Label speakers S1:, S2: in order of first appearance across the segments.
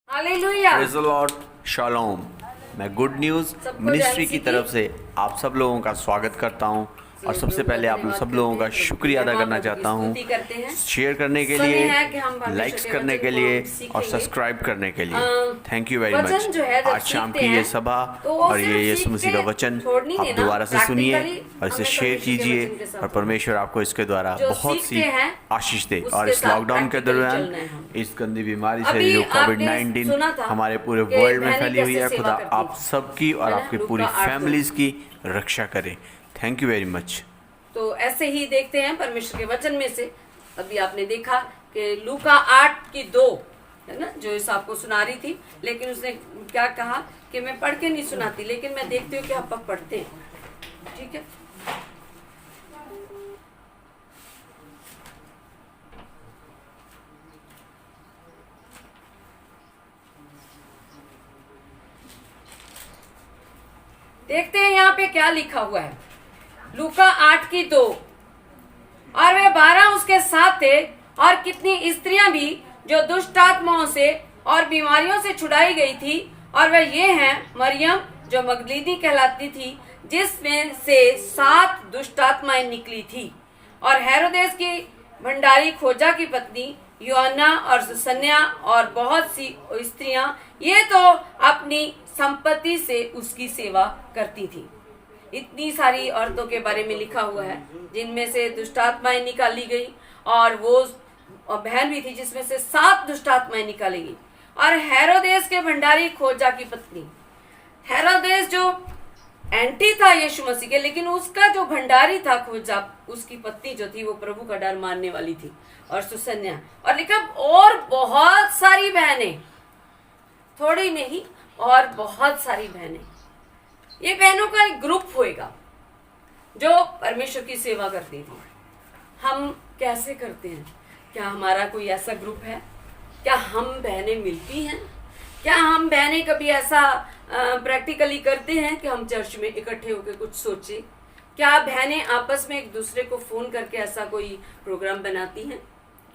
S1: Hallelujah.
S2: Praise the Lord, shalom. मैं good news ministry की तरफ से आप सब लोगों का स्वागत करता हूं और सबसे पहले आप सब लोगों का शुक्रिया अदा करना चाहता हूं शेयर करने के लिए, लाइक्स करने के लिए और सब्सक्राइब करने के लिए। Thank you very much. आज शाम की ये सभा और ये यीशु मसीह का वचन आप दोबारा से सुनिए और इसे शेयर कीजिए और परमेश्वर आपको इसके द्वारा बहुत सी आशीष दे। और इस लॉकडाउन के दौरान इस गंदी बीमारी से जो कोविड-19 हमारे पूरे वर्ल्ड में फैली हुई है, खुदा आप सबकी और आपकी पूरी फैमिलीज की रक्षा करे। Thank you very much.
S1: तो ऐसे ही देखते हैं परमेश्वर के वचन में से। अभी आपने देखा कि लूका 8:2 है ना, जो इस आपको सुना रही थी, लेकिन उसने क्या कहा कि मैं पढ़ के नहीं सुनाती, लेकिन मैं देखती हूँ कि आप पढ़ते हैं। ठीक है, देखते हैं यहाँ पे क्या लिखा हुआ है। लूका 8:2। और वे 12 उसके साथ थे और कितनी स्त्रियां भी जो दुष्ट आत्माओं से और बीमारियों से छुड़ाई गई थी, और वे ये हैं मरियम जो मगदलीनी कहलाती थी, जिसमें से 7 दुष्ट आत्माएं निकली थी, और हेरोदेस की भंडारी खोजा की पत्नी योअन्ना और सुसन्या और बहुत सी स्त्रियां, ये तो अपनी संपत्ति से उसकी सेवा करती थी। इतनी सारी औरतों के बारे में लिखा हुआ है जिनमें से दुष्ट आत्माएं निकाली गई, और वो बहन भी थी जिसमें से 7 दुष्ट आत्माएं निकाली गई। और हेरोदेस के भंडारी खोजा की पत्नी, हेरोदेस जो एंटी था यीशु मसीह के, लेकिन उसका जो भंडारी था खोजा, उसकी पत्नी जो थी वो प्रभु का डर मानने वाली थी, और सुसन्या, और लिखा और बहुत सारी बहनें, थोड़ी नहीं और बहुत सारी बहनें। ये बहनों का एक ग्रुप होएगा जो परमेश्वर की सेवा करती थी। हम कैसे करते हैं? क्या हमारा कोई ऐसा ग्रुप है? क्या हम बहनें मिलती हैं? क्या हम बहनें कभी ऐसा प्रैक्टिकली करते हैं कि हम चर्च में इकट्ठे होकर कुछ सोचे? क्या बहनें आपस में एक दूसरे को फोन करके ऐसा कोई प्रोग्राम बनाती हैं?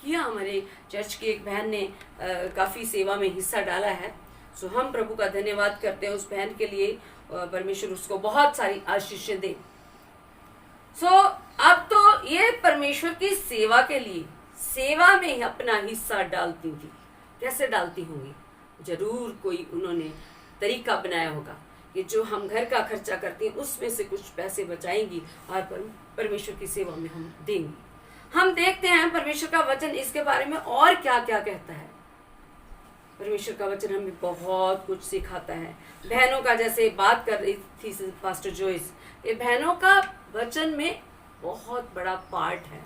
S1: किया हमारे चर्च की एक बहन ने काफी सेवा में हिस्सा डाला है। सो हम प्रभु का धन्यवाद करते हैं उस बहन के लिए, परमेश्वर उसको बहुत सारी आशीषें दे। सो अब तो ये परमेश्वर की सेवा के लिए सेवा में ही अपना हिस्सा डालती थी। कैसे डालती होंगी? जरूर कोई उन्होंने तरीका बनाया होगा कि जो हम घर का खर्चा करते हैं उसमें से कुछ पैसे बचाएंगी और परमेश्वर की सेवा में हम देंगे। हम देखते हैं परमेश्वर का वचन इसके बारे में और क्या क्या कहता है। परमेश्वर का वचन हमें बहुत कुछ सिखाता है। बहनों का जैसे बात कर रही थी पास्टर जोइस, ये बहनों का वचन में बहुत बड़ा पार्ट है।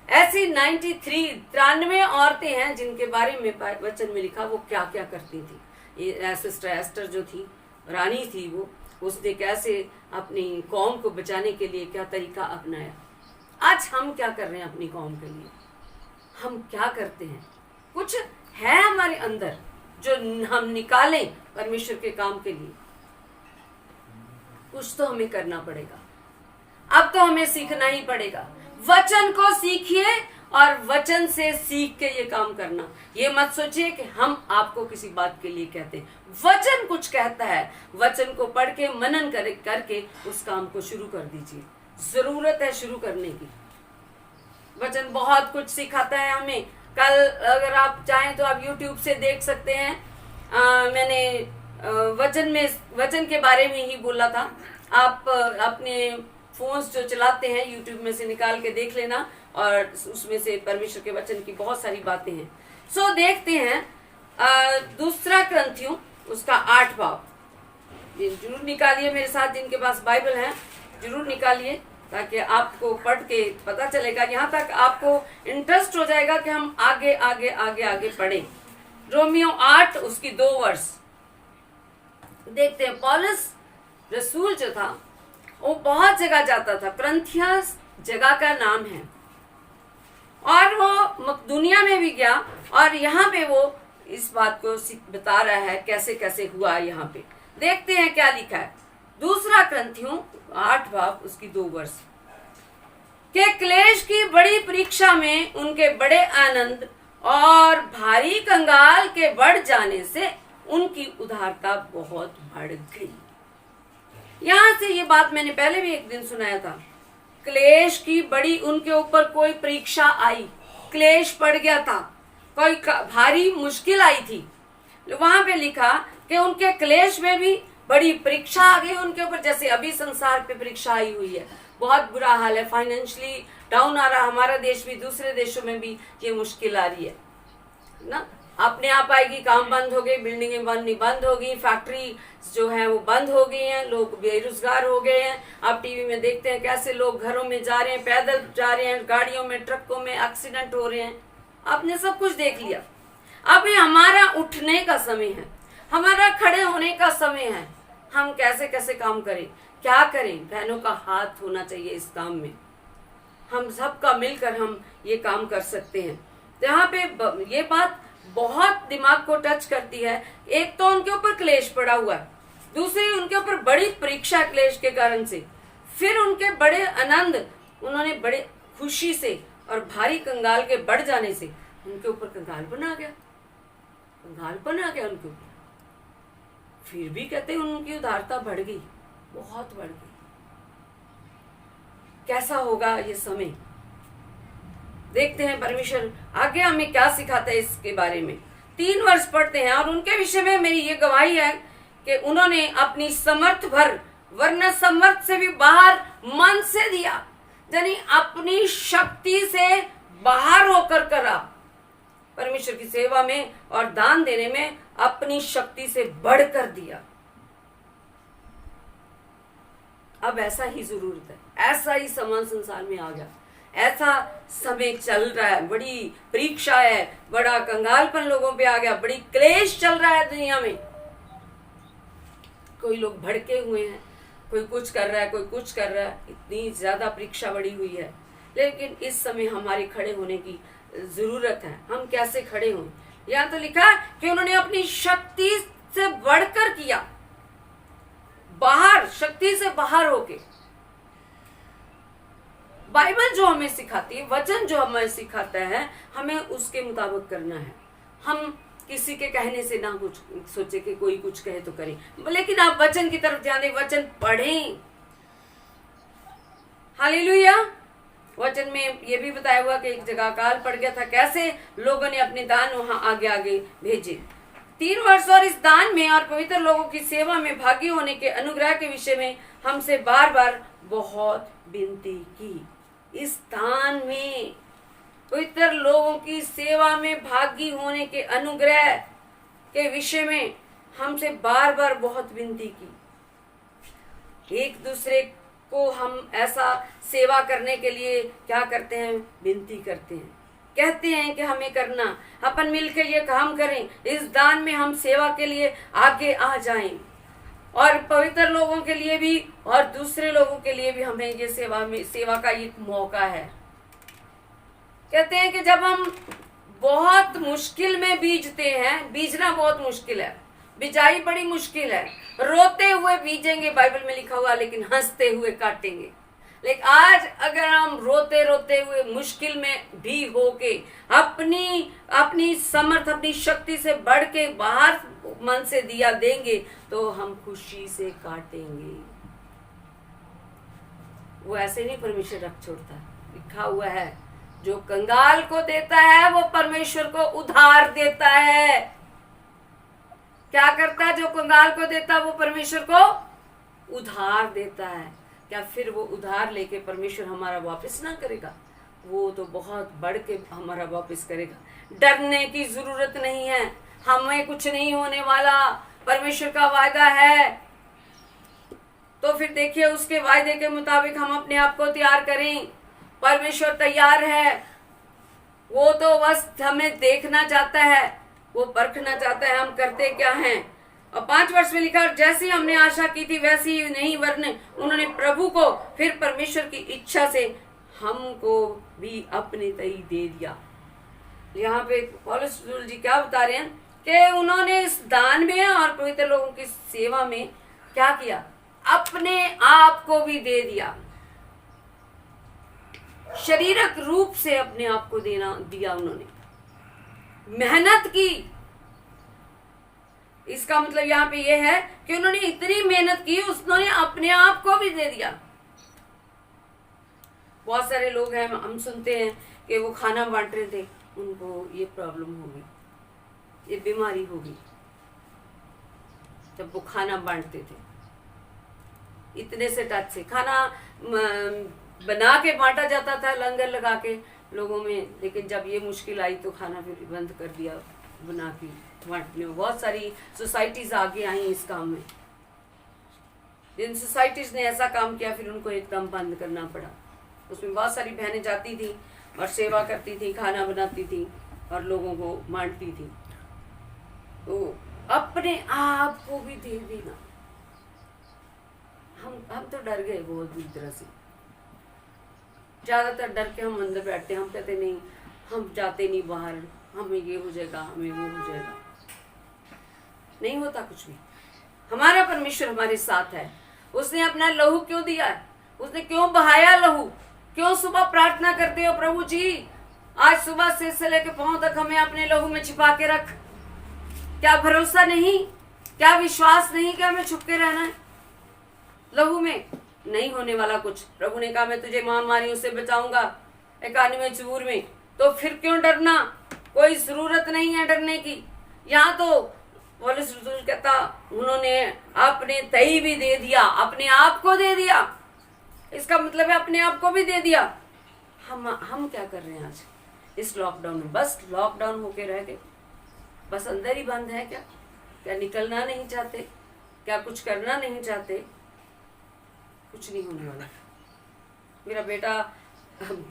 S1: ऐसी 93 औरतें हैं जिनके बारे में वचन में लिखा वो क्या क्या करती थी। ये सिस्टर एस्टर जो थी, रानी थी, वो उसने कैसे अपनी कौम को बचाने के लिए क्या तरीका अपनाया। आज हम क्या कर रहे हैं अपनी कौम के लिए? हम क्या करते हैं? कुछ है हमारे अंदर जो हम निकालें परमेश्वर के काम के लिए? कुछ तो हमें करना पड़ेगा। अब तो हमें सीखना ही पड़ेगा। वचन को सीखिए और वचन से सीख के ये काम करना। ये मत सोचिए कि हम आपको किसी बात के लिए कहते हैं। वचन कुछ कहता है, वचन को पढ़ के मनन करके उस काम को शुरू कर दीजिए। जरूरत है शुरू करने की। वचन बहुत कुछ सिखाता है हमें। कल अगर आप चाहें तो आप YouTube से देख सकते हैं। मैंने वचन के बारे में ही बोला था। आप अपने फोन्स जो चलाते हैं YouTube में से निकाल के देख लेना, और उसमें से परमेश्वर के वचन की बहुत सारी बातें हैं। सो देखते हैं दूसरा क्रंथियों उसका 8 भाव। जरूर निकालिए मेरे साथ, जिनके पास बाइबल है जरूर निकालिए, ताकि आपको पढ़ के पता चलेगा, यहाँ तक आपको इंटरेस्ट हो जाएगा कि हम आगे आगे आगे आगे पढ़ें। रोमियो 8 उसकी 2 वर्ष देखते हैं। पौलुस रसूल जो था वो बहुत जगह जाता था। क्रंथिया जगह का नाम है, और वो मकदूनिया में भी गया, और यहाँ पे वो इस बात को बता रहा है कैसे कैसे हुआ। यहाँ पे देखते हैं क्या लिखा है। दूसरा क्रंथियों 8 भाव उसकी 2 वर्ष के क्लेश की बड़ी परीक्षा में उनके बड़े आनंद और भारी कंगाल के बढ़ जाने से उनकी उदारता बहुत बढ़ गई। यहां से ये बात मैंने पहले भी एक दिन सुनाया था। क्लेश की बड़ी उनके ऊपर कोई परीक्षा आई, क्लेश पड़ गया था, कोई भारी मुश्किल आई थी। वहां पे लिखा कि उनके क्लेश में भी बड़ी परीक्षा आ गई उनके ऊपर, जैसे अभी संसार पे परीक्षा आई हुई है। बहुत बुरा हाल है, फाइनेंशियली डाउन आ रहा, हमारा देश भी, दूसरे देशों में भी ये मुश्किल आ रही है ना। अपने आप आएगी, काम बंद हो गए, बिल्डिंगें बंद हो गई, फैक्ट्री जो है वो बंद हो गई हैं, लोग बेरोजगार हो गए हैं। आप टीवी में देखते हैं कैसे लोग घरों में जा रहे हैं, पैदल जा रहे हैं, गाड़ियों में, ट्रकों में एक्सीडेंट हो रहे हैं। आपने सब कुछ देख लिया। अभी हमारा उठने का समय है, हमारा खड़े होने का समय है। हम कैसे कैसे काम करें, क्या करें? बहनों का हाथ होना चाहिए इस काम में। हम सबका मिलकर हम ये काम कर सकते हैं। यहाँ पे ये बात बहुत दिमाग को टच करती है। एक तो उनके ऊपर क्लेश पड़ा हुआ है, दूसरी उनके ऊपर बड़ी परीक्षा क्लेश के कारण से, फिर उनके बड़े आनंद, उन्होंने बड़े खुशी से और भारी कंगाल के बढ़ जाने से उनके ऊपर कंगालपन आ गया, कंगालपन आ गया उनके ऊपर। फिर भी कहते हैं उनकी उदारता बढ़ गई, बहुत बढ़ गई। कैसा होगा ये समय? देखते हैं परमेश्वर आगे हमें क्या सिखाता है इसके बारे में। 3 वर्ष पढ़ते हैं और उनके विषय में मेरी ये गवाही है कि उन्होंने अपनी समर्थ भर, वरना समर्थ से भी बाहर, मन से दिया, यानी अपनी शक्ति से बाहर होकर करा। परमेश्वर की सेवा में और दान देने में अपनी शक्ति से बढ़कर दिया। अब ऐसा ही जरूरत है, ऐसा ही समान संसार में आ गया, ऐसा समय चल रहा है, बड़ी परीक्षा है, बड़ा कंगालपन लोगों पे आ गया, बड़ी क्लेश चल रहा है दुनिया में। कोई लोग भड़के हुए हैं, कोई कुछ कर रहा है, कोई कुछ कर रहा है, इतनी ज्यादा परीक्षा बढ़ी हुई है। लेकिन इस समय हमारे खड़े होने की जरूरत है। हम कैसे खड़े हों? यहाँ तो लिखा है कि उन्होंने अपनी शक्ति से बढ़कर किया, बाहर, शक्ति से बाहर होके। बाइबल जो हमें सिखाती है, वचन जो हमें सिखाता है, हमें उसके मुताबिक करना है। हम किसी के कहने से ना कुछ सोचे कि कोई कुछ कहे तो करें, लेकिन आप वचन की तरफ ध्यान दें, वचन पढ़ें। हालेलुया। वचन में ये भी बताया हुआ कि एक जगह अकाल पड़ गया था, कैसे लोगों ने अपने दान वहां आगे आगे भेजे। 3 वर्ष और इस दान में और पवित्र लोगों की सेवा में भागी होने के अनुग्रह के विषय में हमसे बार बार बहुत विनती की। इस दान में, पवित्र लोगों की सेवा में भागी होने के अनुग्रह के विषय में हमसे बार बार बहुत विनती की। एक दूसरे को हम ऐसा सेवा करने के लिए क्या करते हैं? विनती करते हैं, कहते हैं कि हमें करना, अपन मिलकर ये काम करें, इस दान में हम सेवा के लिए आगे आ जाएं। और पवित्र लोगों के लिए भी और दूसरे लोगों के लिए भी हमें ये सेवा का एक मौका है। कहते हैं कि जब हम बहुत मुश्किल में बीजते हैं, बीजना बहुत मुश्किल है, बिजाई बड़ी मुश्किल है, रोते हुए बीजेंगे बाइबल में लिखा हुआ, लेकिन हंसते हुए काटेंगे। लेकिन आज अगर हम रोते रोते हुए मुश्किल में भी होके अपनी समर्थ, अपनी शक्ति से बढ़ के बाहर मन से दिया देंगे, तो हम खुशी से काटेंगे। वो ऐसे नहीं परमेश्वर रख छोड़ता। लिखा हुआ है, जो कंगाल को देता है वो परमेश्वर को उधार देता है। क्या करता है? जो कंगाल को देता है वो परमेश्वर को उधार देता है। क्या फिर वो उधार लेके परमेश्वर हमारा वापस ना करेगा? वो तो बहुत बढ़ के हमारा वापस करेगा। डरने की जरूरत नहीं है, हमें कुछ नहीं होने वाला, परमेश्वर का वायदा है। तो फिर देखिए, उसके वायदे के मुताबिक हम अपने आप को तैयार करें। परमेश्वर तैयार है, वो तो बस हमें देखना चाहता है, वो परखना चाहता है हम करते क्या हैं। और 5 वर्ष में लिखा, जैसी हमने आशा की थी वैसी ही नहीं, वरने उन्होंने प्रभु को फिर परमेश्वर की इच्छा से हमको भी अपने तई दे दिया। यहाँ पे पौलुस जी क्या बता रहे हैं कि उन्होंने इस दान में और पवित्र लोगों की सेवा में क्या किया? अपने आप को भी दे दिया। शारीरिक रूप से अपने आप को दिया उन्होंने। मेहनत की। इसका मतलब यहाँ पे ये है कि उन्होंने इतनी मेहनत की, उन्होंने अपने आप को भी दे दिया। बहुत सारे लोग हैं, हम सुनते हैं कि वो खाना बांट रहे थे, उनको ये प्रॉब्लम होगी, ये बीमारी होगी, जब वो खाना बांटते थे इतने से टच से। खाना बना के बांटा जाता था लंगर लगा के लोगों में, लेकिन जब ये मुश्किल आई तो खाना फिर बंद कर दिया बना के बांटने में। बहुत सारी सोसाइटीज आगे आई इस काम में। जिन सोसाइटीज ने ऐसा काम किया फिर उनको एकदम बंद करना पड़ा। उसमें बहुत सारी बहनें जाती थी और सेवा करती थी, खाना बनाती थी और लोगों को बांटती थी। तो अपने आप को भी दे देना। हम तो डर गए बहुत बुरी तरह से। ज्यादातर डर के हम अंदर बैठते, हम कहते नहीं, हम जाते नहीं बाहर, हमें ये हो जाएगा, हमें वो हो जाएगा। नहीं होता कुछ भी। हमारा परमेश्वर हमारे साथ है। उसने अपना लहू क्यों दिया है? उसने क्यों बहाया लहू? क्यों सुबह प्रार्थना करते हो, प्रभु जी आज सुबह से लेके पांव तक हमें अपने लहू में छिपा के रख। क्या भरोसा नहीं, क्या विश्वास नहीं कि हमें छुप के रहना है लहू में? नहीं होने वाला कुछ। प्रभु ने कहा मैं तुझे महामारियों से बचाऊंगा 91 चूर में, तो फिर क्यों डरना? कोई जरूरत नहीं है डरने की। यहाँ तो पौलुस रसूल कहता उन्होंने अपने तई भी दे दिया, अपने आप को दे दिया। इसका मतलब है अपने आप को भी दे दिया। हम क्या कर रहे हैं आज इस लॉकडाउन में? बस लॉकडाउन होके रह गए, बस अंदर ही बंद है। क्या निकलना नहीं चाहते? क्या कुछ करना नहीं चाहते? कुछ नहीं होने वाला। मेरा बेटा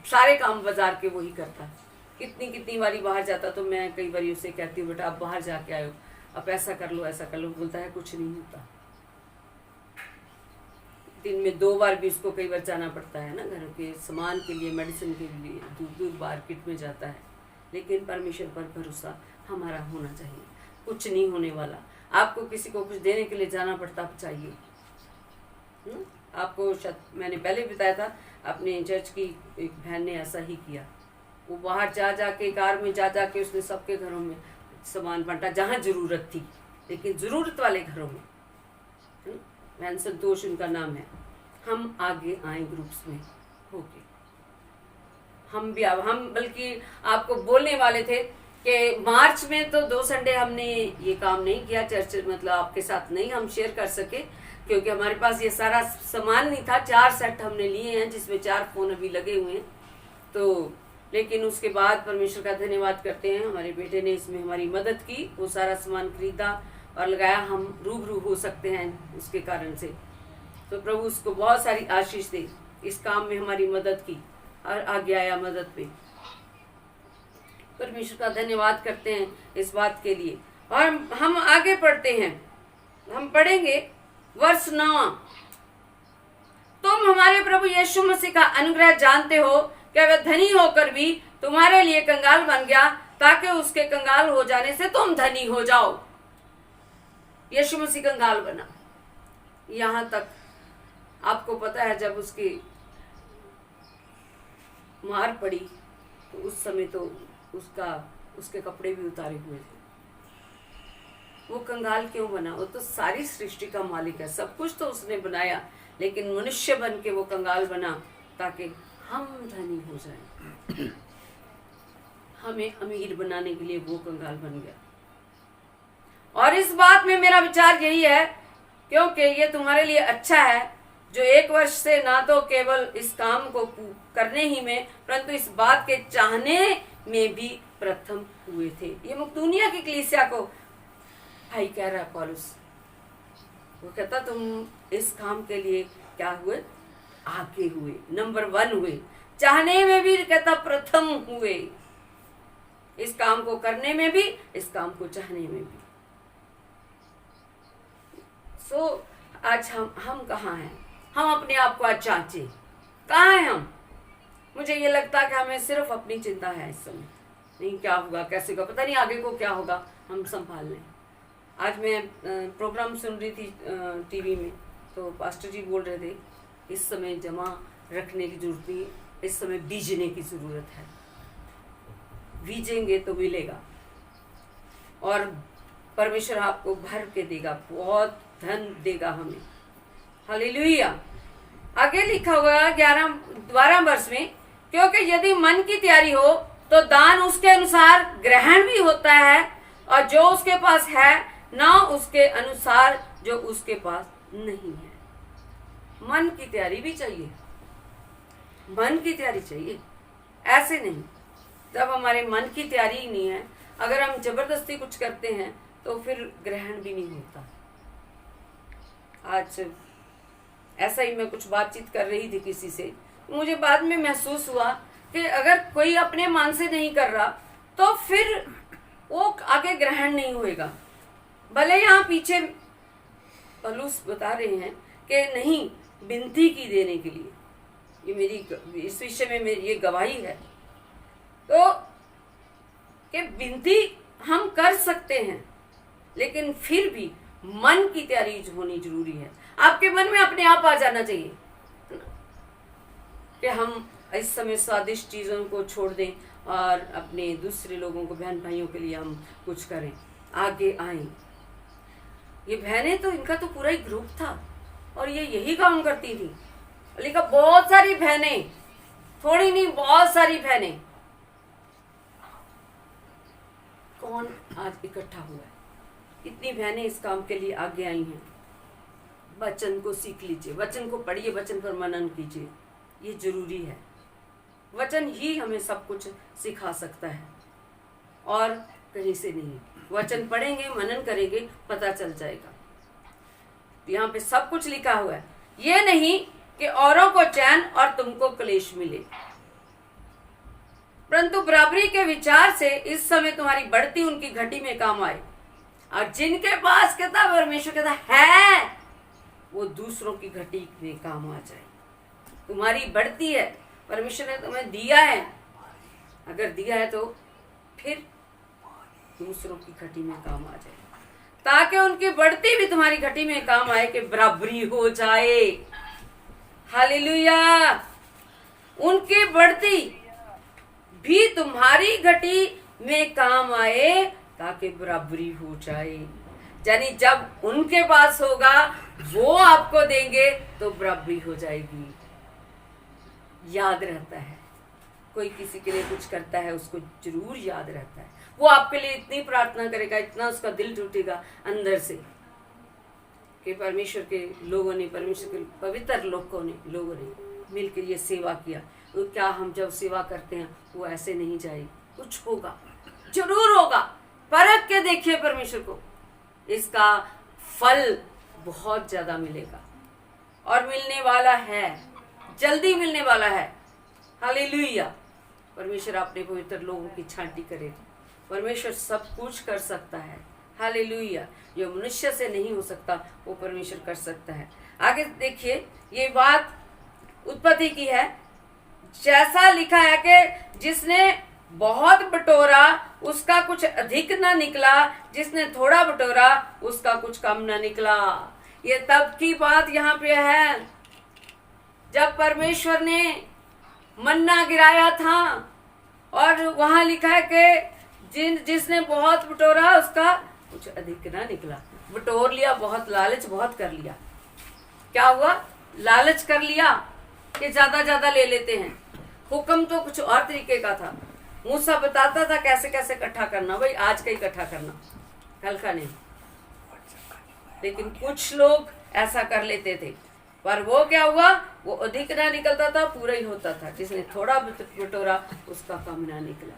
S1: सारे काम बाजार के वही करता है। कितनी बारी बाहर जाता, तो मैं कई बारी उसे कहती हूँ बेटा आप बाहर जाके आयो, अब ऐसा कर लो ऐसा कर लो। बोलता है कुछ नहीं होता। दिन में 2 बार भी उसको कई बार जाना पड़ता है ना, घर के सामान के लिए, मेडिसिन के लिए दूर मार्केट में जाता है। लेकिन परमेश्वर पर भरोसा हमारा होना चाहिए। कुछ नहीं होने वाला। आपको किसी को कुछ देने के लिए जाना पड़ता चाहिए। आपको मैंने पहले बताया था, अपने चर्च की एक बहन ने ऐसा ही किया। वो बाहर जा के कार में जा के उसने सबके घरों में सामान बांटा जहाँ जरूरत थी, लेकिन जरूरत वाले घरों में। बहन संतोष उनका नाम है। हम आगे आए ग्रुप्स में होके। हम बल्कि आपको बोलने वाले थे कि मार्च में तो 2 संडे हमने ये काम नहीं किया, चर्च मतलब आपके साथ नहीं हम शेयर कर सके, क्योंकि हमारे पास ये सारा सामान नहीं था। 4 सेट हमने लिए हैं जिसमें 4 फोन अभी लगे हुए हैं। तो लेकिन उसके बाद परमेश्वर का धन्यवाद करते हैं, हमारे बेटे ने इसमें हमारी मदद की, वो सारा सामान खरीदा और लगाया। हम रूबरू हो सकते हैं उसके कारण से। तो प्रभु उसको बहुत सारी आशीष दे। इस काम में हमारी मदद की और आगे आया मदद पे। परमेश्वर का धन्यवाद करते हैं इस बात के लिए। और हम आगे पढ़ते हैं, हम पढ़ेंगे वर्ष 9। तुम हमारे प्रभु यीशु मसीह का अनुग्रह जानते हो कि वह धनी होकर भी तुम्हारे लिए कंगाल बन गया, ताकि उसके कंगाल हो जाने से तुम धनी हो जाओ। यीशु मसीह कंगाल बना। यहां तक आपको पता है जब उसकी मार पड़ी तो उस समय तो उसके कपड़े भी उतारे हुए थे। वो कंगाल क्यों बना? वो तो सारी सृष्टि का मालिक है, सब कुछ तो उसने बनाया, लेकिन मनुष्य बन के वो कंगाल बना ताकि हम धनी हो जाएं। हमें अमीर बनाने के लिए वो कंगाल बन गया। और इस बात में मेरा विचार यही है, क्योंकि ये तुम्हारे लिए अच्छा है, जो 1 वर्ष से ना तो केवल इस काम को करने ही में, परंतु इस बात के चाहने में भी प्रथम हुए थे। ये मकदूनिया की कलीसिया को भाई कह रहा है पौलुस। वो कहता तुम इस काम के लिए क्या हुए? आगे हुए, नंबर 1 हुए। चाहने में भी कहता प्रथम हुए। इस काम को करने में भी, इस काम को चाहने में भी। आज हम कहाँ हैं? हम अपने आप को आज जांचे, कहाँ हैं हम? मुझे ये लगता है कि हमें सिर्फ अपनी चिंता है इस समय। नहीं क्या होगा, कैसे होगा, पता नहीं आगे को क्या होगा, हम संभाल लें। आज मैं प्रोग्राम सुन रही थी टीवी में, तो पास्टर जी बोल रहे थे इस समय जमा रखने की जरूरत नहीं, इस समय बीजने की जरूरत है। बीजेंगे तो मिलेगा। और परमेश्वर आपको भर के देगा, बहुत धन देगा हमें। हालेलुया। आगे लिखा हुआ 12 वर्ष में, क्योंकि यदि मन की तैयारी हो तो दान उसके अनुसार ग्रहण भी होता है, और जो उसके पास है ना उसके अनुसार जो उसके पास नहीं है। मन की तैयारी भी चाहिए, मन की तैयारी चाहिए, ऐसे नहीं। जब हमारे मन की तैयारी ही नहीं है, अगर हम जबरदस्ती कुछ करते हैं तो फिर ग्रहण भी नहीं होता। आज ऐसा ही मैं कुछ बातचीत कर रही थी किसी से, मुझे बाद में महसूस हुआ कि अगर कोई अपने मन से नहीं कर रहा तो फिर वो आगे ग्रहण नहीं होएगा। भले यहाँ पीछे पौलुस बता रहे हैं कि नहीं, विनती की देने के लिए, ये मेरी इस विषय में मेरी ये गवाही है, तो कि विनती हम कर सकते हैं, लेकिन फिर भी मन की तैयारी होनी जरूरी है। आपके मन में अपने आप आ जाना चाहिए कि हम इस समय स्वादिष्ट चीजों को छोड़ दें और अपने दूसरे लोगों को, बहन भाइयों के लिए हम कुछ करें, आगे आए। ये बहनें तो, इनका तो पूरा ही ग्रुप था और ये यही काम करती थी। लिखा बहुत सारी बहनें, थोड़ी नहीं बहुत सारी बहनें। कौन आज इकट्ठा हुआ है? कितनी बहनें इस काम के लिए आगे आई हैं। वचन को सीख लीजिए, वचन को पढ़िए, वचन पर मनन कीजिए, ये जरूरी है। वचन ही हमें सब कुछ सिखा सकता है और कहीं से नहीं। वचन पढ़ेंगे, मनन करेंगे, पता चल जाएगा। यहाँ पे सब कुछ लिखा हुआ है। ये नहीं कि औरों को चैन और तुमको क्लेश मिले, परंतु बराबरी के विचार से इस समय तुम्हारी बढ़ती उनकी घटी में काम आए। और जिनके पास कहता परमेश्वर कहता है, वो दूसरों की घटी में काम आ जाए। तुम्हारी बढ़ती है, परमेश्वर ने तुम्हें दिया है, अगर दिया है तो फिर दूसरों की घटी में काम आ जाए, ताकि उनकी बढ़ती भी तुम्हारी घटी में काम आए, कि बराबरी हो जाए। हालेलुया। उनकी बढ़ती भी तुम्हारी घटी में काम आए, ताकि बराबरी हो जाए। यानी जब उनके पास होगा, वो आपको देंगे, तो बराबरी हो जाएगी। याद रहता है, कोई किसी के लिए कुछ करता है, उसको जरूर याद रहता है। वो आपके लिए इतनी प्रार्थना करेगा, इतना उसका दिल टूटेगा अंदर से, कि परमेश्वर के लोगों ने, परमेश्वर के पवित्र लोगों ने मिलकर ये सेवा किया। तो क्या हम जब सेवा करते हैं वो ऐसे नहीं जाएगी, कुछ होगा, जरूर होगा। परख के देखिए परमेश्वर को, इसका फल बहुत ज्यादा मिलेगा और मिलने वाला है, जल्दी मिलने वाला है। हालेलुया। परमेश्वर अपने पवित्र लोगों की छांटी करेगा। परमेश्वर सब कुछ कर सकता है। हालेलुया। जो मनुष्य से नहीं हो सकता वो परमेश्वर कर सकता है। आगे देखिए, ये बात उत्पत्ति की है। जैसा लिखा है कि जिसने बहुत बटोरा उसका कुछ अधिक ना निकला, जिसने थोड़ा बटोरा उसका कुछ कम ना निकला। ये तब की बात यहाँ पे है जब परमेश्वर ने मन्ना गिराया था, और वहां लिखा है कि जिसने बहुत बटोरा उसका कुछ अधिक ना निकला। बटोर लिया, बहुत लालच बहुत कर लिया, क्या हुआ? लालच कर लिया कि ज्यादा ज्यादा ले लेते हैं। हुक्म तो कुछ और तरीके का था। मूसा बताता था कैसे कैसे इकट्ठा करना, भाई आज का इकट्ठा करना, कल का नहीं। लेकिन कुछ लोग ऐसा कर लेते थे, पर वो क्या हुआ? वो अधिक ना निकलता था, पूरा ही होता था। जिसने थोड़ा बटोरा उसका कम ना निकला।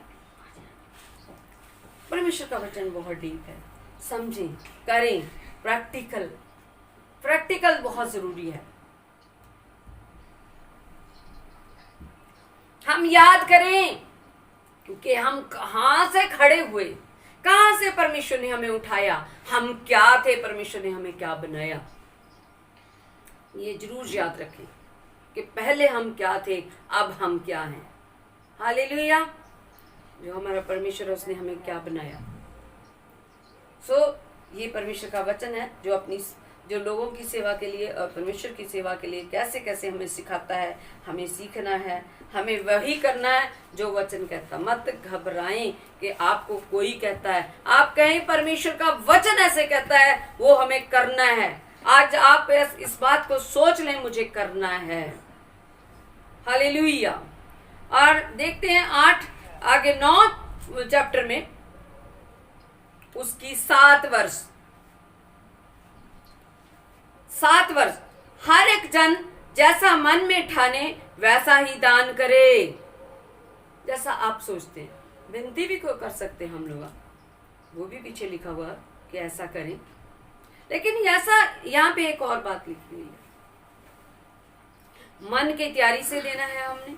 S1: परमेश्वर का वचन बहुत डीप है, समझें, करें, प्रैक्टिकल बहुत जरूरी है। हम याद करें कि हम कहां से खड़े हुए, कहां से परमेश्वर ने हमें उठाया, हम क्या थे, परमेश्वर ने हमें क्या बनाया। ये जरूर याद रखें कि पहले हम क्या थे, अब हम क्या हैं। हालेलुया। जो हमारा परमेश्वर है उसने हमें क्या बनाया। ये परमेश्वर का वचन है जो अपनी जो लोगों की सेवा के लिए और परमेश्वर की सेवा के लिए कैसे कैसे हमें सिखाता है, हमें सीखना है, हमें वही करना है जो वचन कहता। मत घबराएं कि आपको कोई कहता है, आप कहें परमेश्वर का वचन ऐसे कहता है, वो हमें करना है। आज आप इस बात को सोच लें, मुझे करना है। हालेलुया। और देखते हैं 8 आगे 9 चैप्टर में उसकी 7 वर्ष हर एक जन जैसा मन में ठाने वैसा ही दान करे। जैसा आप सोचते हैं, विनती भी को कर सकते हैं हम लोग, वो भी पीछे लिखा हुआ कि ऐसा करें। लेकिन ऐसा यहाँ पे एक और बात लिखी हुई है, मन की तैयारी से देना है हमने,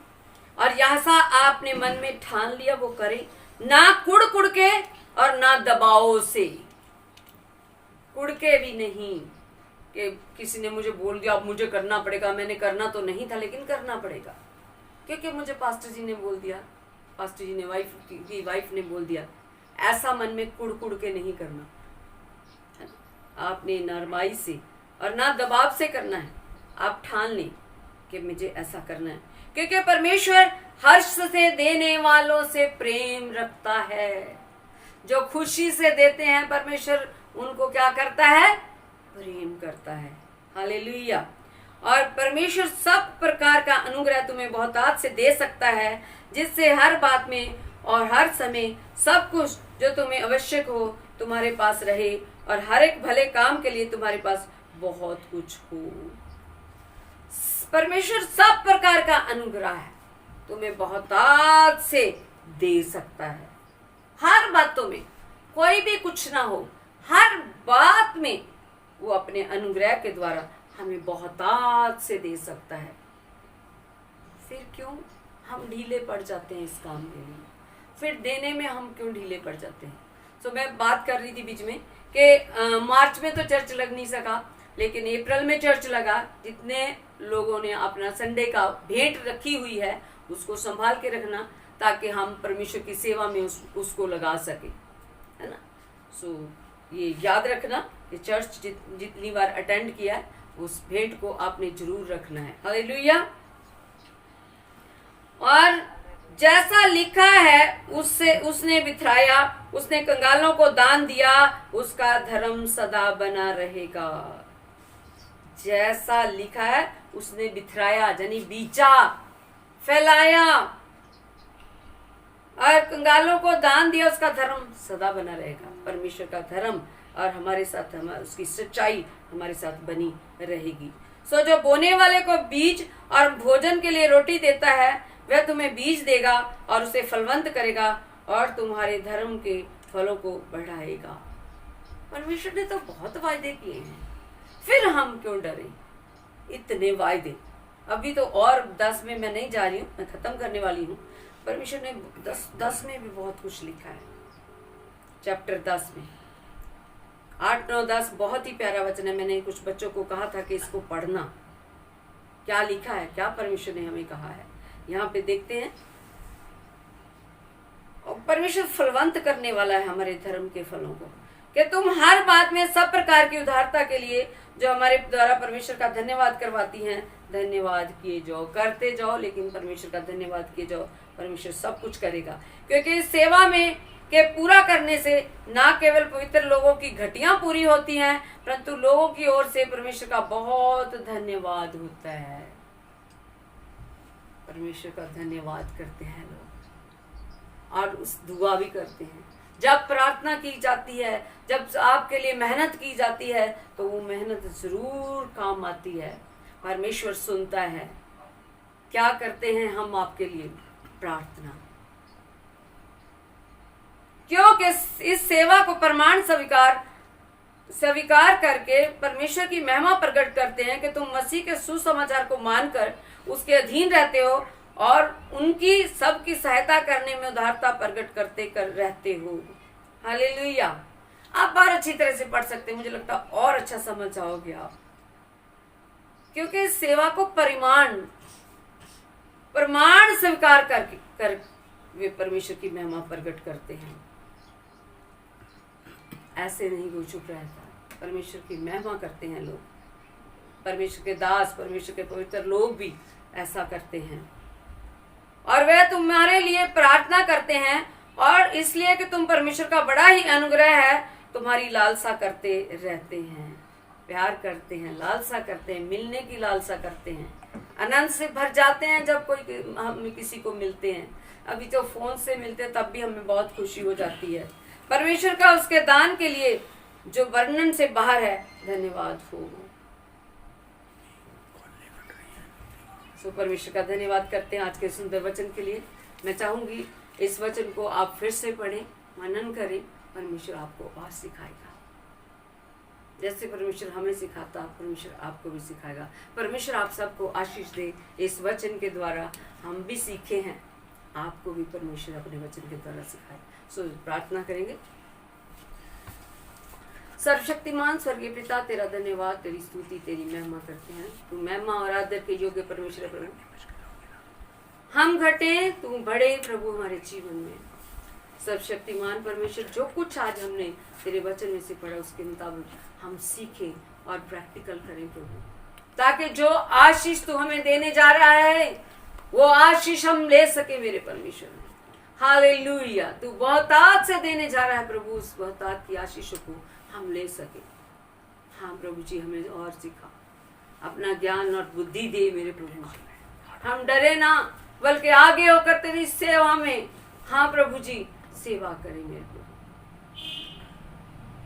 S1: और जैसा आपने मन में ठान लिया वो करें, ना कुड़ कुड़ के और ना दबाव से। कुड़ के भी नहीं कि किसी ने मुझे बोल दिया अब मुझे करना पड़ेगा, मैंने करना तो नहीं था लेकिन करना पड़ेगा क्योंकि मुझे पास्टर जी ने बोल दिया, पास्टर जी ने वाइफ ने बोल दिया। ऐसा मन में कुड़ कुड़ के नहीं करना, आपने नरमाई से और ना दबाव से करना है। आप ठान लें कि मुझे ऐसा करना है, क्योंकि परमेश्वर हर्ष से देने वालों से प्रेम रखता है। जो खुशी से देते हैं परमेश्वर उनको क्या करता है, प्रेम करता है। हालेलुया। और परमेश्वर सब प्रकार का अनुग्रह तुम्हें बहुतायत से दे सकता है, जिससे हर बात में और हर समय सब कुछ जो तुम्हें आवश्यक हो तुम्हारे पास रहे, और हर एक भले काम के लिए तुम्हारे पास बहुत कुछ हो। परमेश्वर सब प्रकार का अनुग्रह है तुम्हें बहुतायत से दे सकता है। हर बातों में कोई भी कुछ ना हो, हर बात में वो अपने अनुग्रह के द्वारा हमें बहुतायत से दे सकता है। फिर क्यों हम ढीले पड़ जाते हैं इस काम के लिए, फिर देने में हम क्यों ढीले पड़ जाते हैं। तो मैं बात कर रही थी बीच में कि मार्च में तो चर्च लग नहीं सका, लेकिन अप्रैल में चर्च लगा। जितने लोगों ने अपना संडे का भेंट रखी हुई है उसको संभाल के रखना, ताकि हम परमेश्वर की सेवा में उसको लगा सके, है ना। सो ये याद रखना कि चर्च जितनी बार अटेंड किया है उस भेंट को आपने जरूर रखना है। हालेलुया। और जैसा लिखा है उससे उसने बिथराया, उसने कंगालों को दान दिया, उसका धर्म सदा बना रहेगा। जैसा लिखा है उसने बिथराया यानी बीचा, फैलाया, और कंगालों को दान दिया, उसका धर्म सदा बना रहेगा। परमेश्वर का धर्म और हमारे साथ उसकी सच्चाई हमारे साथ बनी रहेगी। सो जो बोने वाले को बीज और भोजन के लिए रोटी देता है वह तुम्हें बीज देगा और उसे फलवंत करेगा और तुम्हारे धर्म के फलों को बढ़ाएगा। परमेश्वर ने तो बहुत वायदे किए हैं, फिर हम क्यों डरे। इतने वायदे, अभी तो और 10 में मैं नहीं जा रही हूँ, मैं खत्म करने वाली हूँ। परमेश्वर ने 10 में भी बहुत कुछ लिखा है। चैप्टर 10 में 8, 9, 10 बहुत ही प्यारा वचन है। मैंने कुछ बच्चों को कहा था कि इसको पढ़ना, क्या लिखा है, क्या परमेश्वर ने हमें कहा है। यहाँ पे देखते हैं, और परमेश्वर फलवंत करने वाला है हमारे धर्म के फलों को, कि तुम हर बात में सब प्रकार की उदारता के लिए जो हमारे द्वारा परमेश्वर का धन्यवाद करवाती हैं, धन्यवाद किए जाओ, करते जाओ, लेकिन परमेश्वर का धन्यवाद किए जाओ। परमेश्वर सब कुछ करेगा, क्योंकि इस सेवा में के पूरा करने से ना केवल पवित्र लोगों की घटियां पूरी होती हैं, परंतु लोगों की ओर से परमेश्वर का बहुत धन्यवाद होता है। परमेश्वर का धन्यवाद करते हैं लोग और उस दुआ भी करते हैं। जब प्रार्थना की जाती है, जब आपके लिए मेहनत की जाती है, तो वो मेहनत जरूर काम आती है। परमेश्वर सुनता है। क्या करते हैं हम आपके लिए? प्रार्थना। क्योंकि इस सेवा को प्रमाण स्वीकार करके परमेश्वर की महिमा प्रकट करते हैं कि तुम मसीह के सुसमाचार को मानकर उसके अधीन रहते हो और उनकी सबकी सहायता करने में उदारता प्रकट करते रहते हो। हालेलुया। आप और अच्छी तरह से पढ़ सकते हैं, मुझे लगता है और अच्छा समझ जाओगे आप, क्योंकि इस सेवा को प्रमाण स्वीकार कर वे परमेश्वर की महिमा प्रकट करते हैं। ऐसे नहीं कोई चुप रहता। परमेश्वर की महिमा करते हैं लोग, परमेश्वर के दास, परमेश्वर के पवित्र लोग भी ऐसा करते हैं। और वे तुम्हारे लिए प्रार्थना करते हैं, और इसलिए कि तुम परमेश्वर का बड़ा ही अनुग्रह है, तुम्हारी लालसा करते रहते हैं, प्यार करते हैं, लालसा करते हैं, मिलने की लालसा करते हैं, आनंद से भर जाते हैं जब हम किसी को मिलते हैं। अभी तो फोन से मिलते हैं तब भी हमें बहुत खुशी हो जाती है। परमेश्वर का उसके दान के लिए जो वर्णन से बाहर है, धन्यवाद हो। सो परमेश्वर का धन्यवाद करते हैं आज के सुंदर वचन के लिए। मैं चाहूंगी इस वचन को आप फिर से पढ़ें, मनन करें। परमेश्वर आपको और सिखाएगा, जैसे परमेश्वर हमें सिखाता, परमेश्वर आपको भी सिखाएगा। परमेश्वर आप सबको आशीष दे। इस वचन के द्वारा हम भी सीखे हैं, आपको भी परमेश्वर अपने वचन के द्वारा सिखाए। सो प्रार्थना करेंगे। सर्वशक्तिमान स्वर्गीय पिता, तेरा धन्यवाद, तेरी स्तुति, तेरी महिमा करते हैं। तू महिमा और आदर के योग्य परमेश्वर है प्रभु। हम घटे, तू बढ़े प्रभु हमारे जीवन में। सर्वशक्तिमान परमेश्वर, जो कुछ आज हमने तेरे वचन में से पढ़ा उसके मुताबिक हम सीखें और प्रैक्टिकल करें प्रभु, ताकि जो आशीष तू हमें देने जा रहा है वो आशीष हम ले सके मेरे परमेश्वर। हालेलुया। तू बहुतात से देने जा रहा है प्रभु, उस बहुतात की आशीषों को हम ले सके। हाँ प्रभु जी, हमें और सिखा, अपना ज्ञान और बुद्धि दे मेरे प्रभु जी। हम डरे ना, बल्कि आगे होकर तेरी सेवा में, हाँ प्रभु जी, सेवा करें मेरे प्रभु।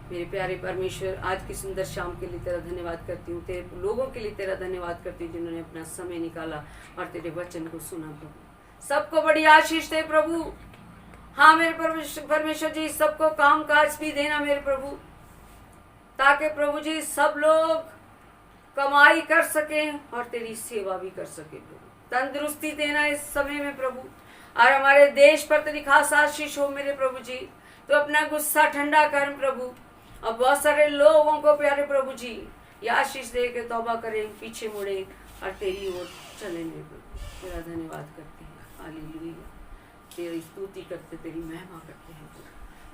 S1: मेरे प्यारे परमेश्वर, आज की सुंदर शाम के लिए तेरा धन्यवाद करती हूँ। तेरे लोगों के लिए तेरा धन्यवाद करती हूँ जिन्होंने अपना समय निकाला और तेरे वचन को सुना प्रभु। सबको बड़ी आशीष दे प्रभु। हाँ मेरे परमेश्वर जी, सबको काम काज भी देना मेरे प्रभु, ताकि प्रभु जी सब लोग कमाई कर सकें और तेरी सेवा भी कर सके प्रभु। तंदुरुस्ती देना इस समय में प्रभु, और हमारे देश पर तेरी खास आशीष हो मेरे प्रभु जी। तो अपना गुस्सा ठंडा कर प्रभु, और बहुत सारे लोगों को प्यारे प्रभु जी ये आशीष दे के तौबा करें, पीछे मुड़े और तेरी ओर चले मेरे प्रभु। तेरा धन्यवाद करते हैं, हालेलुया। तेरी स्तुति करते, तेरी महिमा करते हैं प्रभु।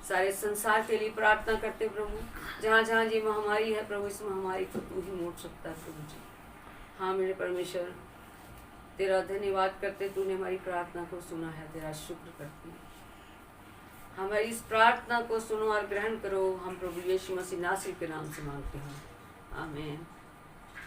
S1: सारे संसार के लिए प्रार्थना करते प्रभु, जहाँ जहाँ ये महामारी है प्रभु, इस महामारी को तू ही मोड़ सकता है प्रभु जी। हाँ मेरे परमेश्वर, तेरा धन्यवाद करते, तूने हमारी प्रार्थना को सुना है, तेरा शुक्र करते हैं। हमारी इस प्रार्थना को सुनो और ग्रहण करो, हम प्रभु यीशु मसीह नासरी के नाम से मांगते हैं, आमीन।